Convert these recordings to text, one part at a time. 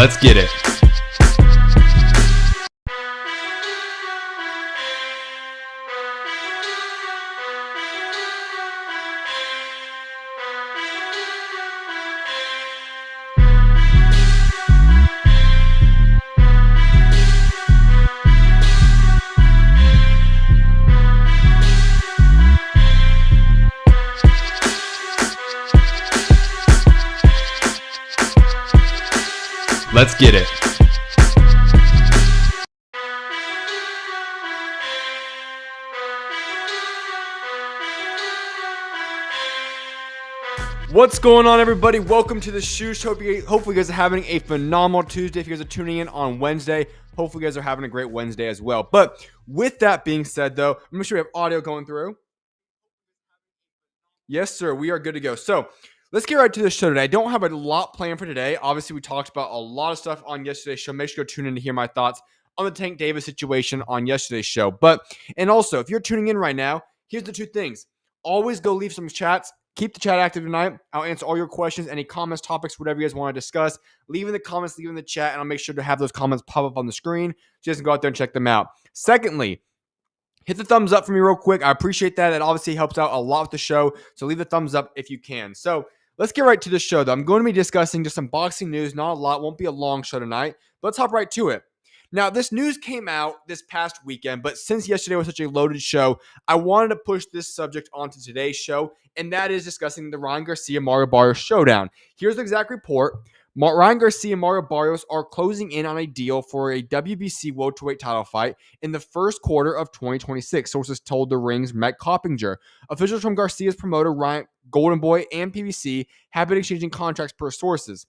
Let's get it. Let's get it. What's going on, everybody? Welcome to the SchuZ Show. Hopefully you guys are having a phenomenal Tuesday. If you guys are tuning in on Wednesday, hopefully you guys are having a great Wednesday as well. But with that being said, though, I'm make sure we have audio going through. Yes, sir. We are good to go. So let's get right to the show today. I don't have a lot planned for today. Obviously, we talked about a lot of stuff on yesterday's show. Make sure to tune in to hear my thoughts on the Tank Davis situation on yesterday's show. And also, if you're tuning in right now, here's the two things. Always go leave some chats. Keep the chat active tonight. I'll answer all your questions, any comments, topics, whatever you guys want to discuss. Leave in the comments, leave in the chat, and I'll make sure to have those comments pop up on the screen. Just go out there and check them out. Secondly, hit the thumbs up for me real quick. I appreciate that. That obviously helps out a lot with the show. So leave the thumbs up if you can. So let's get right to the show, though. I'm going to be discussing just some boxing news. Not a lot. Won't be a long show tonight. But let's hop right to it. Now, this news came out this past weekend, but since yesterday was such a loaded show, I wanted to push this subject onto today's show, and that is discussing the Ryan Garcia Mario Barrios showdown. Here's the exact report. Ryan Garcia and Mario Barrios are closing in on a deal for a WBC welterweight title fight in the first quarter of 2026, sources told The Ring's Matt Coppinger. Officials from Garcia's promoter, Ryan Golden Boy, and PBC have been exchanging contracts per sources.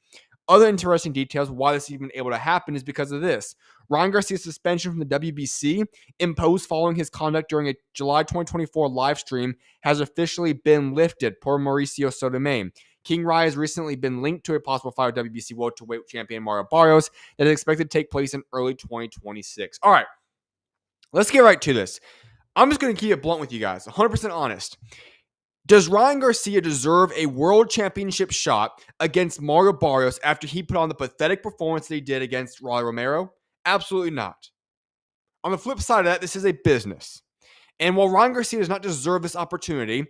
Other interesting details why this is even able to happen is because of this. Ryan Garcia's suspension from the WBC, imposed following his conduct during a July 2024 live stream, has officially been lifted, per Mauricio Sotomayor. King Rye has recently been linked to a possible fight with WBC welterweight champion Mario Barrios that is expected to take place in early 2026. All right, let's get right to this. I'm just going to keep it blunt with you guys, 100% honest. Does Ryan Garcia deserve a world championship shot against Mario Barrios after he put on the pathetic performance that he did against Rolly Romero? Absolutely not. On the flip side of that, this is a business. And while Ryan Garcia does not deserve this opportunity,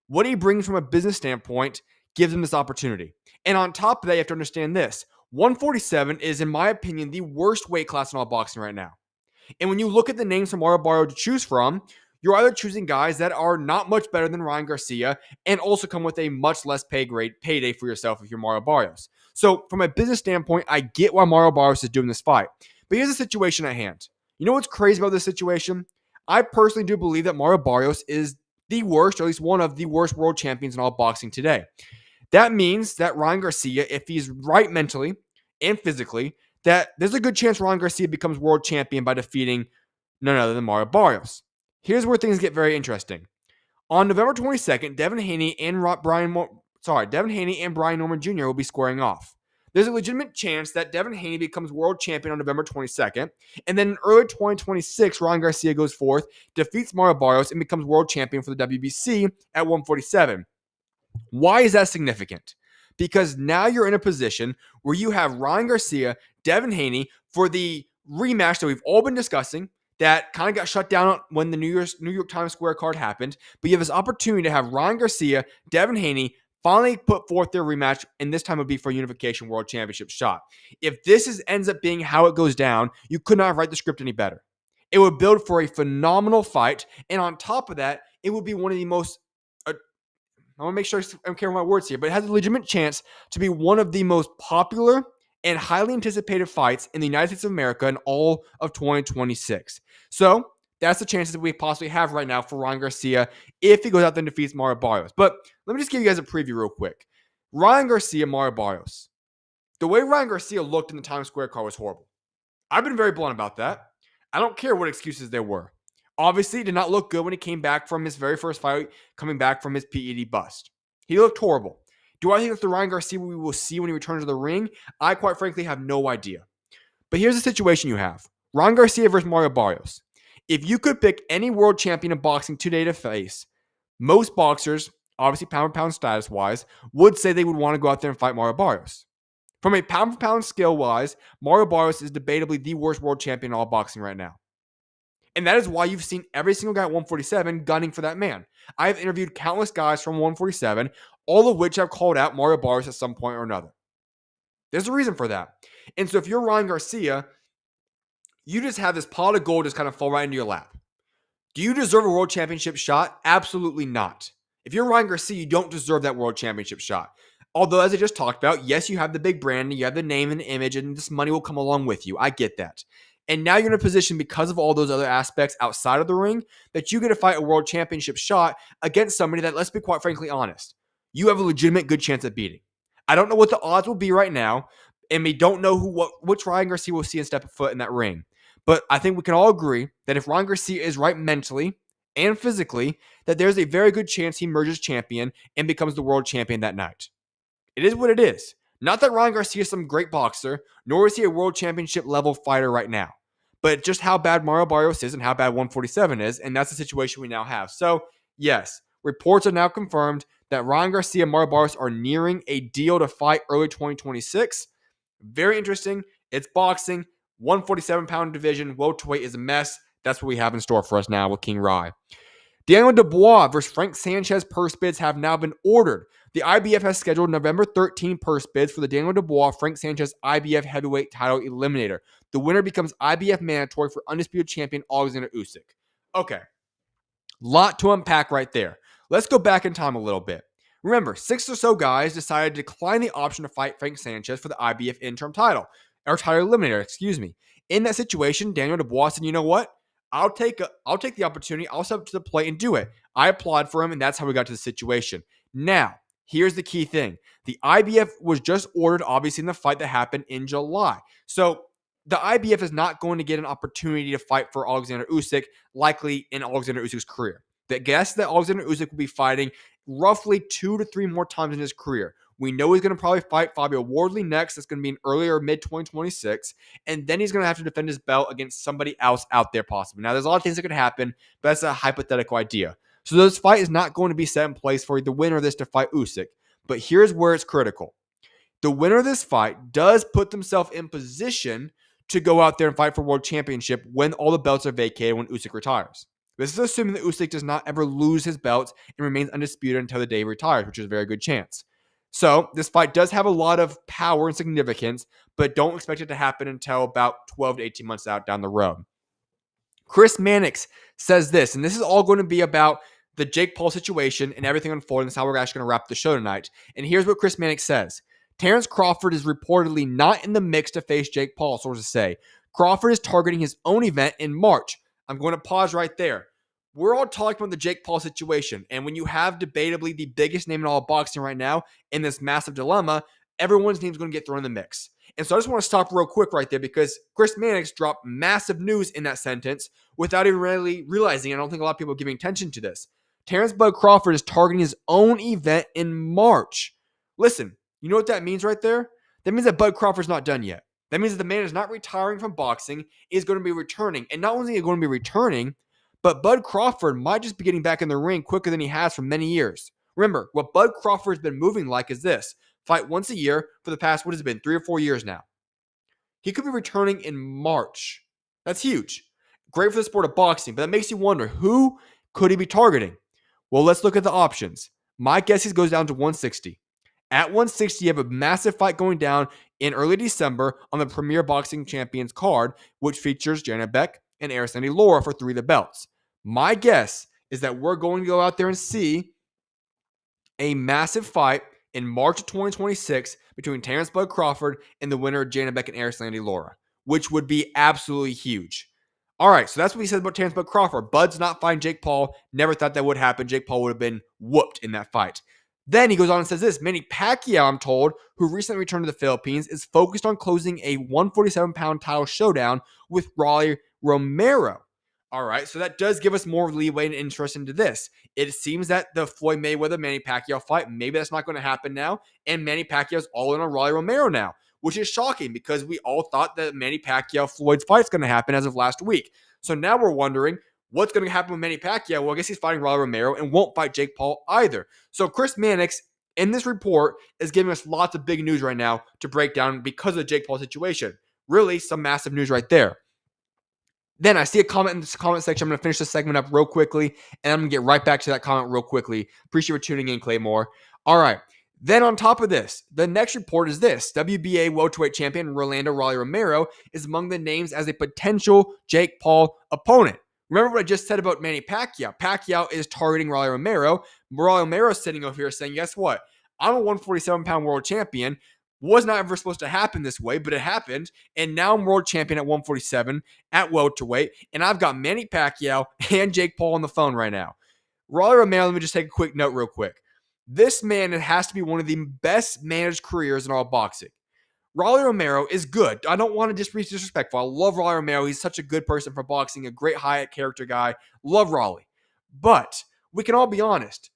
what he brings from a business standpoint gives him this opportunity. And on top of that, you have to understand this. 147 is, in my opinion, the worst weight class in all boxing right now. And when you look at the names for Mario Barrios to choose from, you're either choosing guys that are not much better than Ryan Garcia and also come with a much less payday for yourself if you're Mario Barrios. So from a business standpoint, I get why Mario Barrios is doing this fight. But here's the situation at hand. You know what's crazy about this situation? I personally do believe that Mario Barrios is the worst, or at least one of the worst world champions in all boxing today. That means that Ryan Garcia, if he's right mentally and physically, that there's a good chance Ryan Garcia becomes world champion by defeating none other than Mario Barrios. Here's where things get very interesting. On November 22nd, Devin Haney and Brian Norman Jr. will be squaring off. There's a legitimate chance that Devin Haney becomes world champion on November 22nd, and then in early 2026, Ryan Garcia goes forth, defeats Mario Barrios, and becomes world champion for the WBC at 147. Why is that significant? Because now you're in a position where you have Ryan Garcia, Devin Haney for the rematch that we've all been discussing, that kind of got shut down when the New York Times Square card happened. But you have this opportunity to have Ryan Garcia, Devin Haney finally put forth their rematch, and this time would be for a Unification World Championship shot. If this ends up being how it goes down, you could not write the script any better. It would build for a phenomenal fight, and on top of that, it would be one of the most I want to make sure I'm careful with my words here, but it has a legitimate chance to be one of the most popular and highly anticipated fights in the United States of America in all of 2026. So that's the chances that we possibly have right now for Ryan Garcia if he goes out there and defeats Mario Barrios. But let me just give you guys a preview real quick. Ryan Garcia, Mario Barrios. The way Ryan Garcia looked in the Times Square card was horrible. I've been very blunt about that. I don't care what excuses there were. Obviously, he did not look good when he came back from his very first fight, coming back from his PED bust. He looked horrible. Do I think that's the Ryan Garcia we will see when he returns to the ring? I quite frankly have no idea. But here's the situation you have. Ryan Garcia versus Mario Barrios. If you could pick any world champion of boxing today to face, most boxers, obviously pound-for-pound status-wise, would say they would want to go out there and fight Mario Barrios. From a pound-for-pound skill-wise, Mario Barrios is debatably the worst world champion in all boxing right now. And that is why you've seen every single guy at 147 gunning for that man. I have interviewed countless guys from 147, all of which have called out Mario Barrios at some point or another. There's a reason for that. And so if you're Ryan Garcia, you just have this pot of gold just kind of fall right into your lap. Do you deserve a world championship shot? Absolutely not. If you're Ryan Garcia, you don't deserve that world championship shot. Although, as I just talked about, yes, you have the big brand, you have the name and the image, and this money will come along with you. I get that. And now you're in a position, because of all those other aspects outside of the ring, that you get to fight a world championship shot against somebody that, let's be quite frankly honest, you have a legitimate good chance at beating. I don't know what the odds will be right now, and we don't know which Ryan Garcia will see and step a foot in that ring. But I think we can all agree that if Ryan Garcia is right mentally and physically, that there's a very good chance he emerges champion and becomes the world champion that night. It is what it is. Not that Ryan Garcia is some great boxer, nor is he a world championship level fighter right now. But just how bad Mario Barrios is and how bad 147 is, and that's the situation we now have. So, yes, reports are now confirmed that Ryan Garcia and Mario Barrios are nearing a deal to fight early 2026. Very interesting. It's boxing. 147-pound division. Welterweight is a mess. That's what we have in store for us now with King Rye. Daniel Dubois versus Frank Sanchez purse bids have now been ordered. The IBF has scheduled November 13 purse bids for the Daniel Dubois-Frank Sanchez IBF heavyweight title eliminator. The winner becomes IBF mandatory for undisputed champion Alexander Usyk. Okay, lot to unpack right there. Let's go back in time a little bit. Remember, 6 or so guys decided to decline the option to fight Frank Sanchez for the IBF interim title, or title eliminator, excuse me. In that situation, Daniel Dubois said, you know what? I'll take the opportunity. I'll step up to the plate and do it. I applaud for him, and that's how we got to the situation. Now, here's the key thing. The IBF was just ordered, obviously, in the fight that happened in July. So the IBF is not going to get an opportunity to fight for Alexander Usyk, likely in Alexander Usyk's career. The guess that Alexander Usyk will be fighting roughly 2 to 3 more times in his career. We know he's going to probably fight Fabio Wardley next. That's going to be in early or mid-2026. And then he's going to have to defend his belt against somebody else out there possibly. Now, there's a lot of things that could happen, but that's a hypothetical idea. So this fight is not going to be set in place for the winner of this to fight Usyk. But here's where it's critical. The winner of this fight does put themselves in position to go out there and fight for world championship when all the belts are vacated when Usyk retires. This is assuming that Usyk does not ever lose his belts and remains undisputed until the day he retires, which is a very good chance. So this fight does have a lot of power and significance, but don't expect it to happen until about 12 to 18 months out down the road. Chris Mannix says this, and this is all going to be about the Jake Paul situation and everything unfolding. That's how we're actually going to wrap the show tonight. And here's what Chris Mannix says. Terrence Crawford is reportedly not in the mix to face Jake Paul, sources say. Crawford is targeting his own event in March. I'm going to pause right there. We're all talking about the Jake Paul situation, and when you have debatably the biggest name in all of boxing right now in this massive dilemma, everyone's name is going to get thrown in the mix. And so I just want to stop real quick right there because Chris Mannix dropped massive news in that sentence without even really realizing it. I don't think a lot of people are giving attention to this. Terrence Bud Crawford is targeting his own event in March. Listen, you know what that means right there? That means that Bud Crawford's not done yet. That means that the man is not retiring from boxing, is going to be returning. And not only is he going to be returning, but Bud Crawford might just be getting back in the ring quicker than he has for many years. Remember, what Bud Crawford's been moving like is this. Fight once a year for the past, 3 or 4 years now. He could be returning in March. That's huge. Great for the sport of boxing, but that makes you wonder, who could he be targeting? Well, let's look at the options. My guess he goes down to 160. At 160, you have a massive fight going down in early December on the Premier Boxing Champions card, which features Janet Beck and Arislandi Lara for 3 of the belts. My guess is that we're going to go out there and see a massive fight in March of 2026 between Terrence Bud Crawford and the winner of Janet Beck and Arislandi Lara, which would be absolutely huge. All right, so that's what he said about Terrence Bud Crawford. Bud's not fighting Jake Paul. Never thought that would happen. Jake Paul would have been whooped in that fight. Then he goes on and says this. Manny Pacquiao, I'm told, who recently returned to the Philippines, is focused on closing a 147-pound title showdown with Rolly Romero. All right, so that does give us more leeway and interest into this. It seems that the Floyd Mayweather-Manny Pacquiao fight, maybe that's not going to happen now, and Manny Pacquiao's all in on Rolly Romero now, which is shocking because we all thought that Manny Pacquiao-Floyd's fight's going to happen as of last week. So now we're wondering, what's going to happen with Manny Pacquiao? Well, I guess he's fighting Rolly Romero and won't fight Jake Paul either. So Chris Mannix And this report is giving us lots of big news right now to break down because of the Jake Paul situation. Really, some massive news right there. Then I see a comment in this comment section. I'm going to finish this segment up real quickly, and I'm going to get right back to that comment real quickly. Appreciate you for tuning in, Claymore. All right. Then on top of this, the next report is this. WBA welterweight champion Rolando Rolly Romero is among the names as a potential Jake Paul opponent. Remember what I just said about Manny Pacquiao? Pacquiao is targeting Rolly Romero. Rolly Romero is sitting over here saying, guess what? I'm a 147-pound world champion. Was not ever supposed to happen this way, but it happened. And now I'm world champion at 147 at welterweight. And I've got Manny Pacquiao and Jake Paul on the phone right now. Rolly Romero, let me just take a quick note real quick. This man has to be one of the best managed careers in all boxing. Rolly Romero is good. I don't want to just be disrespectful. I love Rolly Romero. He's such a good person for boxing, a great high character guy. Love Rolly. But we can all be honest.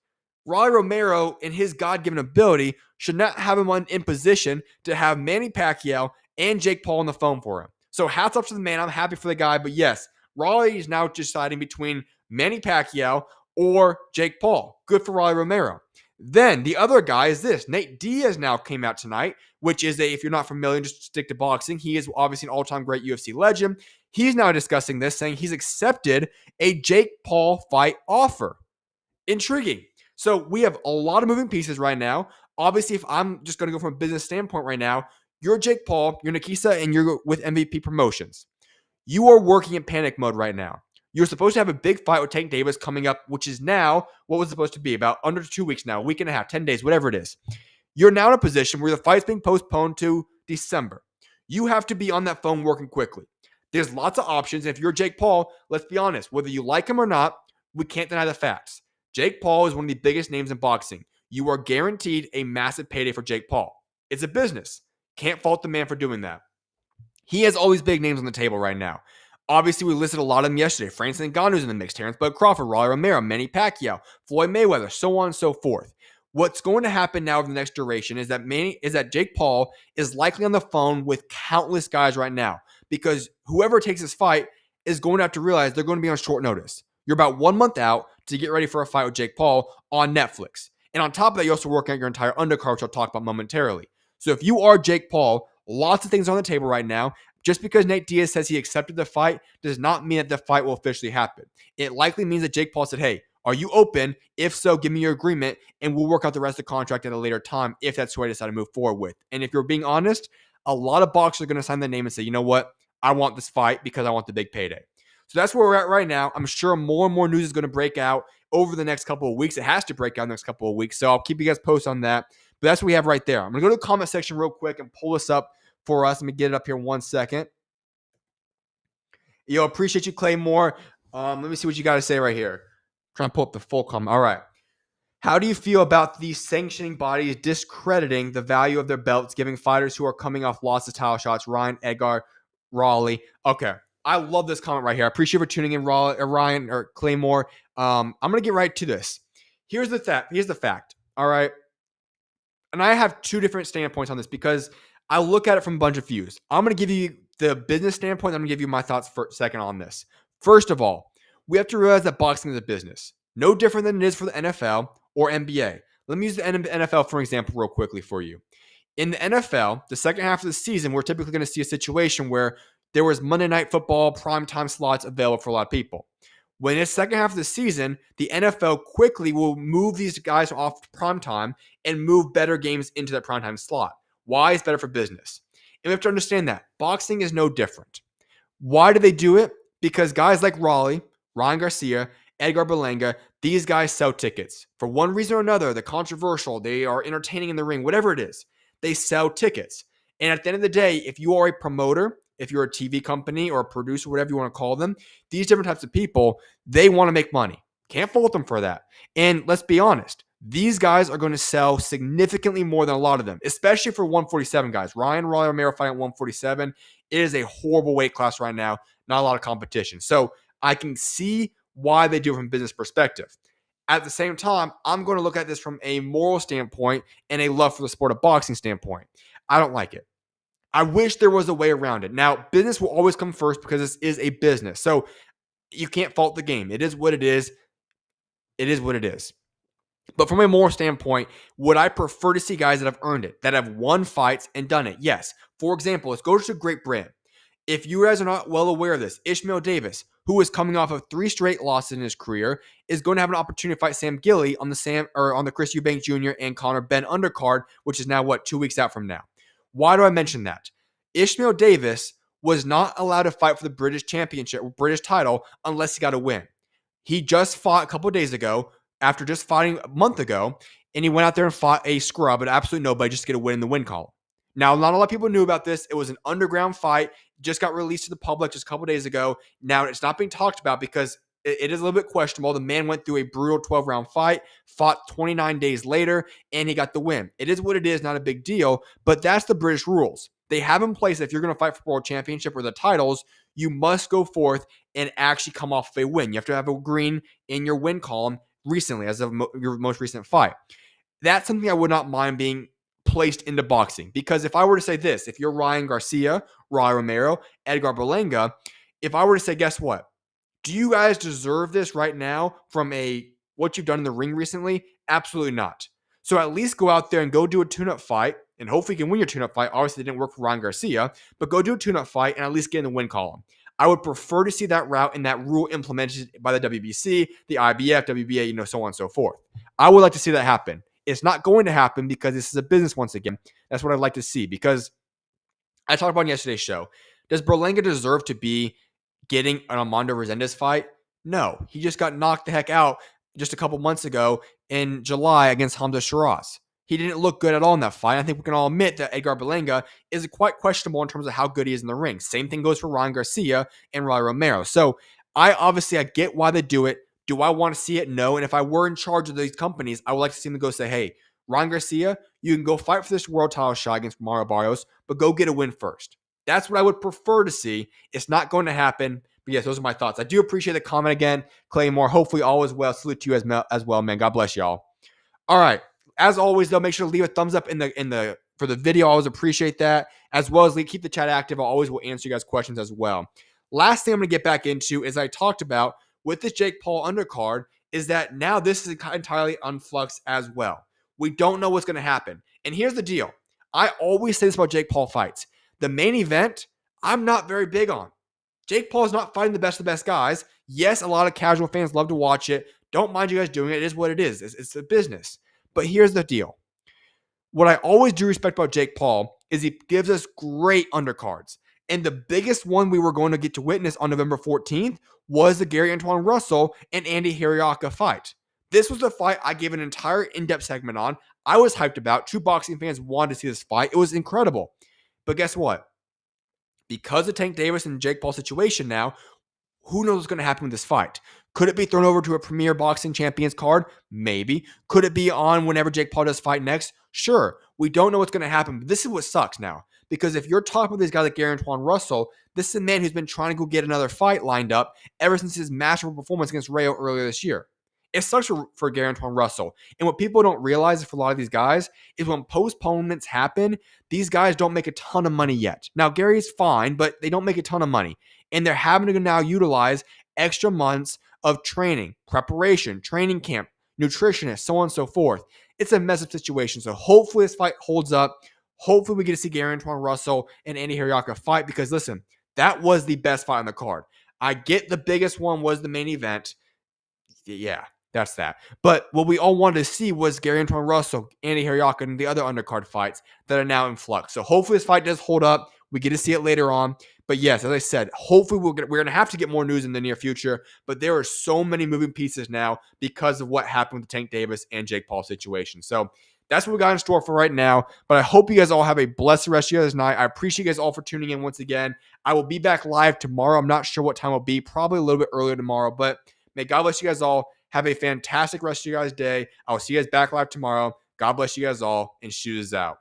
Rolly Romero and his God-given ability should not have him in position to have Manny Pacquiao and Jake Paul on the phone for him. So hats off to the man. I'm happy for the guy. But yes, Rolly is now deciding between Manny Pacquiao or Jake Paul. Good for Rolly Romero. Then the other guy is this. Nate Diaz now came out tonight, which is if you're not familiar, just stick to boxing. He is obviously an all-time great UFC legend. He's now discussing this, saying he's accepted a Jake Paul fight offer. Intriguing. So we have a lot of moving pieces right now. Obviously, if I'm just going to go from a business standpoint right now, you're Jake Paul, you're Nikisa, and you're with MVP Promotions. You are working in panic mode right now. You're supposed to have a big fight with Tank Davis coming up, which is now what was supposed to be about under 2 weeks now, a week and a half, 10 days, whatever it is. You're now in a position where the fight's being postponed to December. You have to be on that phone working quickly. There's lots of options. If you're Jake Paul, let's be honest, whether you like him or not, we can't deny the facts. Jake Paul is one of the biggest names in boxing. You are guaranteed a massive payday for Jake Paul. It's a business. Can't fault the man for doing that. He has all these big names on the table right now. Obviously, we listed a lot of them yesterday. Francis Ngannou's in the mix. Terrence Bud Crawford, Rolly Romero, Manny Pacquiao, Floyd Mayweather, so on and so forth. What's going to happen now over the next duration is that Jake Paul is likely on the phone with countless guys right now because whoever takes this fight is going to have to realize they're going to be on short notice. You're about 1 month out to get ready for a fight with Jake Paul on Netflix. And on top of that, you're also working out your entire undercard, which I'll talk about momentarily. So if you are Jake Paul, lots of things on the table right now. Just because Nate Diaz says he accepted the fight does not mean that the fight will officially happen. It likely means that Jake Paul said, hey, are you open? If so, give me your agreement, and we'll work out the rest of the contract at a later time if that's what I decide to move forward with. And if you're being honest, a lot of boxers are going to sign their name and say, you know what? I want this fight because I want the big payday. So that's where we're at right now. I'm sure more and more news is going to break out over the next couple of weeks. It has to break out in the next couple of weeks. So I'll keep you guys posted on that. But that's what we have right there. I'm going to go to the comment section real quick and pull this up for us. Let me get it up here in 1 second. Yo, appreciate you, Claymore. Let me see what you got to say right here. Trying to pull up the full comment. All right. How do you feel about these sanctioning bodies discrediting the value of their belts, giving fighters who are coming off losses title shots, Ryan, Edgar, Raleigh? Okay. I love this comment right here. I appreciate you for tuning in, Ryan or Claymore. I'm going to get right to this. Here's the fact. All right. And I have two different standpoints on this because I look at it from a bunch of views. I'm going to give you the business standpoint. I'm going to give you my thoughts for a second on this. First of all, we have to realize that boxing is a business. No different than it is for the NFL or NBA. Let me use the NFL for example real quickly for you. In the NFL, the second half of the season, we're typically going to see a situation where there was Monday Night Football primetime slots available for a lot of people. When it's second half of the season, the NFL quickly will move these guys off primetime and move better games into that primetime slot. Why? It's better for business. And we have to understand that. Boxing is no different. Why do they do it? Because guys like Raleigh, Ryan Garcia, Edgar Berlanga, these guys sell tickets. For one reason or another, they're controversial, they are entertaining in the ring, whatever it is, they sell tickets. And at the end of the day, if you are a promoter, if you're a TV company or a producer, whatever you want to call them, these different types of people, they want to make money. Can't fault them for that. And let's be honest, these guys are going to sell significantly more than a lot of them, especially for 147 guys. Ryan Rolly Romero fighting at 147. It is a horrible weight class right now. Not a lot of competition. So I can see why they do it from a business perspective. At the same time, I'm going to look at this from a moral standpoint and a love for the sport of boxing standpoint. I don't like it. I wish there was a way around it. Now, business will always come first because this is a business. So you can't fault the game. It is what it is. It is what it is. But from a moral standpoint, would I prefer to see guys that have earned it, that have won fights and done it? Yes. For example, let's go to Great Britain. If you guys are not well aware of this, Ishmael Davis, who is coming off of 3 straight losses in his career, is going to have an opportunity to fight Sam Gilley on the Chris Eubank Jr. and Conor Ben undercard, which is now 2 weeks out from now. Why do I mention that? Ishmael Davis was not allowed to fight for the British Championship or British title unless he got a win. He just fought a couple of days ago after just fighting a month ago, and he went out there and fought a scrub, and absolutely nobody, just to get a win in the win column. Now, not a lot of people knew about this. It was an underground fight, just got released to the public just a couple days ago. Now, it's not being talked about because it is a little bit questionable. The man went through a brutal 12-round fight, fought 29 days later, and he got the win. It is what it is, not a big deal, but that's the British rules. They have in place that if you're going to fight for world championship or the titles, you must go forth and actually come off of a win. You have to have a green in your win column recently, as of your most recent fight. That's something I would not mind being placed into boxing. Because if I were to say this, if you're Ryan Garcia, Roy Romero, Edgar Berlanga, if I were to say, guess what? Do you guys deserve this right now from what you've done in the ring recently? Absolutely not. So at least go out there and go do a tune-up fight, and hopefully you can win your tune-up fight. Obviously, it didn't work for Ryan Garcia, but go do a tune-up fight and at least get in the win column. I would prefer to see that route and that rule implemented by the WBC, the IBF, WBA, so on and so forth. I would like to see that happen. It's not going to happen because this is a business once again. That's what I'd like to see, because I talked about in yesterday's show. Does Berlanga deserve to be getting an Armando Resendez fight? No. He just got knocked the heck out just a couple months ago in July against Hamza Shiraz. He didn't look good at all in that fight. I think we can all admit that Edgar Berlanga is quite questionable in terms of how good he is in the ring. Same thing goes for Ryan Garcia and Roy Romero. So I get why they do it. Do I want to see it? No. And if I were in charge of these companies, I would like to see them go say, hey, Ryan Garcia, you can go fight for this world title shot against Mario Barrios, but go get a win first. That's what I would prefer to see. It's not going to happen. But yes, those are my thoughts. I do appreciate the comment again, Claymore. Hopefully all is well. Salute to you as well, man. God bless y'all. All right. As always, though, make sure to leave a thumbs up for the video. I always appreciate that. As well as keep the chat active. I always will answer you guys' questions as well. Last thing I'm going to get back into is I talked about with this Jake Paul undercard is that now this is entirely on flux as well. We don't know what's going to happen. And here's the deal. I always say this about Jake Paul fights. The main event, I'm not very big on. Jake Paul is not fighting the best of the best guys. Yes, a lot of casual fans love to watch it. Don't mind you guys doing it. It is what it is. It's a business. But here's the deal. What I always do respect about Jake Paul is he gives us great undercards. And the biggest one we were going to get to witness on November 14th was the Gary Antuanne Russell and Andy Hiraoka fight. This was the fight I gave an entire in-depth segment on. I was hyped about. True boxing fans wanted to see this fight. It was incredible. But guess what? Because of Tank Davis and Jake Paul situation now, who knows what's going to happen with this fight? Could it be thrown over to a Premier Boxing Champions card? Maybe. Could it be on whenever Jake Paul does fight next? Sure. We don't know what's going to happen, but this is what sucks now. Because if you're talking about this guy like Gary Antuanne Russell, this is a man who's been trying to go get another fight lined up ever since his masterful performance against Rayo earlier this year. It sucks for Gary Antuanne Russell. And what people don't realize for a lot of these guys is when postponements happen, these guys don't make a ton of money yet. Now, Gary's fine, but they don't make a ton of money. And they're having to now utilize extra months of training, preparation, training camp, nutritionists, so on and so forth. It's a mess up situation. So hopefully this fight holds up. Hopefully we get to see Gary Antuanne Russell and Andy Hiraoka fight because, listen, that was the best fight on the card. I get the biggest one was the main event. Yeah, that's that. But what we all wanted to see was Gary Antuanne Russell, Andy Hiraoka, and the other undercard fights that are now in flux. So hopefully this fight does hold up. We get to see it later on. But yes, as I said, hopefully we're going to have to get more news in the near future. But there are so many moving pieces now because of what happened with the Tank Davis and Jake Paul situation. So that's what we got in store for right now. But I hope you guys all have a blessed rest of your night. I appreciate you guys all for tuning in once again. I will be back live tomorrow. I'm not sure what time it'll be. Probably a little bit earlier tomorrow. But may God bless you guys all. Have a fantastic rest of your guys' day. I will see you guys back live tomorrow. God bless you guys all, and SchuZ out.